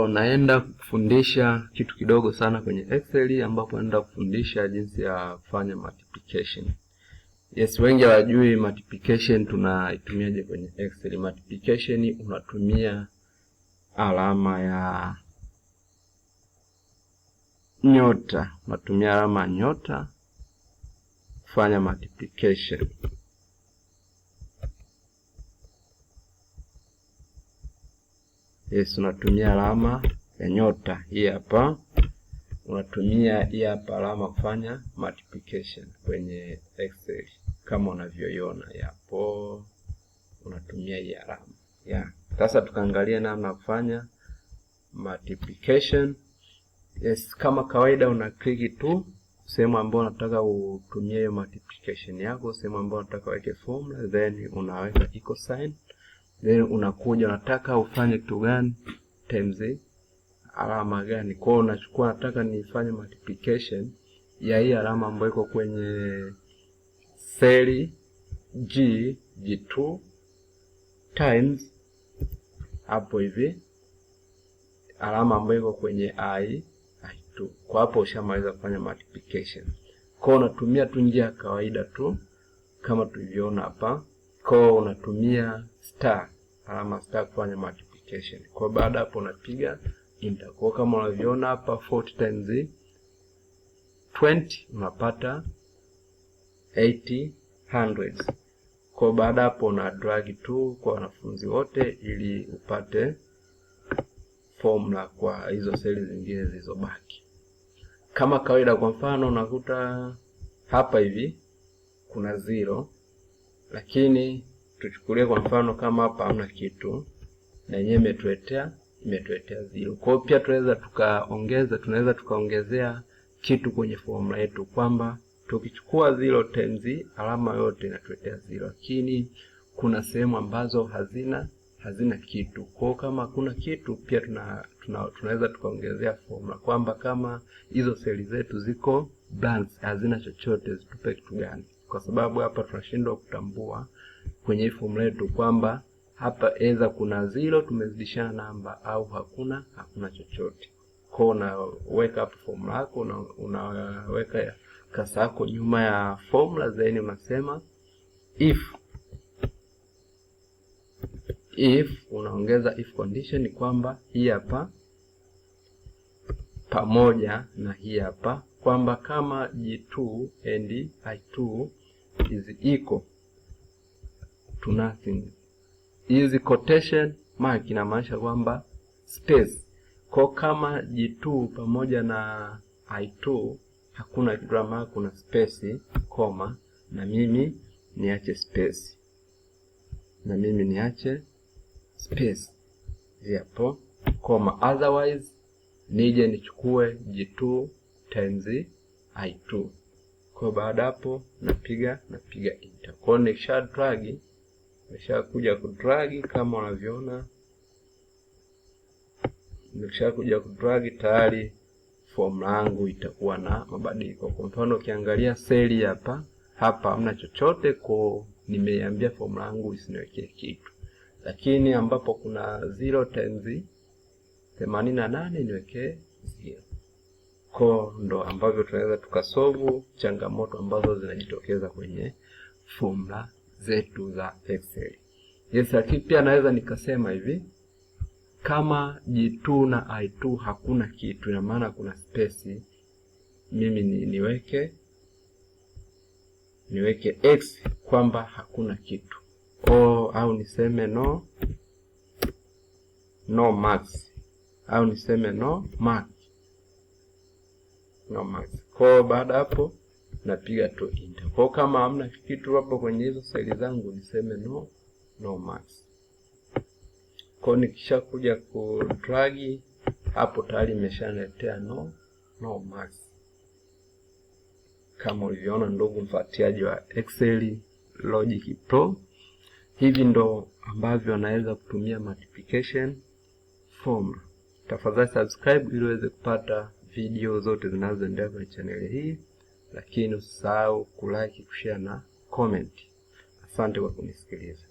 Leo naenda kufundisha kitu kidogo sana kwenye Excel, ambapo naenda kufundisha jinsi ya kufanya multiplication. Yes, wengi hawajui multiplication tunaitumiaje kwenye Excel. Multiplication unatumia alama ya nyota. Unatumia alama ya nyota kufanya multiplication. Yes, unatumia alama ya nyota hii hapa. Unatumia hii hapa alama kufanya multiplication kwenye Excel kama unavyoiona hapo. Unatumia hii alama. Sasa tukaangalia namna kufanya multiplication. Yes, kama kawaida una click tu sehemu ambayo unataka utumie hiyo multiplication yako, sehemu ambayo unataka weke formula, then unaweka equal sign. Then unakuja unataka ufanye kitu gani, times alama gani. Kwa hiyo unachukua nataka nifanye multiplication ya hii alama ambayo iko kwenye cell G2 times hapo hivi alama ambayo iko kwenye I2. Kwa hapo ushamaliza kufanya multiplication. Kwa hiyo unatumia tu njia ya kawaida tu kama tulivyoona hapa. Kwa unatumia star, alama star kufanya multiplication. Kwa baada hapo unapiga enter. Kwa kama unavyoona hapa 40 times 20 unapata 800. Kwa baada hapo una drag tu kwa wanafunzi wote ili upate formula kwa hizo seli zingine zilizobaki. Kama kawaida, kwa mfano unakuta hapa hivi kuna 0, lakini tuchukulie kwa mfano kama hapa hamna kitu na yenyewe imetuletea 0. Kwa hiyo pia tunaweza tukaongezea kitu kwenye formula yetu, kwamba tukichukua 0 times alama yote inatuletea 0, lakini kuna sehemu ambazo hazina kitu. Kwa kama hakuna kitu pia tunaweza tukaongezea formula kwamba kama hizo seli zetu ziko blank, hazina chochote, zitupe kitu gani. Kwa sababu hapa tunashindwa kutambua kwenye formula yetu kwamba hapa eza kuna 0 tumezidishana namba au hakuna chochote. Kwa unaweka hapo formula yako, unaweka kasa yako nyuma ya formula, then unasema if unaongeza if condition kwamba hii hapa pamoja na hii hapa, kwamba kama G2 and I2 is equal to nothing. Hizi quotation mark inamaanisha kwamba space. Kwa kama G2 pamoja na I2 hakuna drama, kuna space, koma, na mimi niache space. Hapo koma, otherwise nije nichukue G2 times I2. Kwa baada hapo napiga enter. Kwa nimeshakuja kudrag kama unavyoona. Nimeshakuja kudrag tayari, formula yangu itakuwa na mabadiliko. Kwa mfano ukiangalia seli hapa hamna chochote, kwa nimeambia formula yangu isiniwekee kitu. Lakini ambapo kuna 0 times 88 niwekee 0. Kwa ndo ambavyo tunaweza tukasolve changamoto ambazo zinajitokeza kwenye formula zetu za Excel. Yes, lakini pia naweza nikasema hivi, kama G2 na I2 hakuna kitu, ina maana kuna space, mimi niweke X kwamba hakuna kitu, au niseme no max, au niseme no max. Kwa baada hapo napiga tu enter. Kwa kama hamna kitu hapo kwenye hizo seli zangu niseme no max. Kwa nikisha kuja ku drag hapo tayari imeshaniletea no max. Kama ulivyoona ndugu mfuatiliaji wa Excel Logic Pro, hivi ndo ambavyo anaweza kutumia multiplication formula. Tafadhali subscribe ili uweze kupata video zote zinazoendelea kwenye channel hii, lakini usisahau kulike, kushare na comment. Asante kwa kunisikiliza.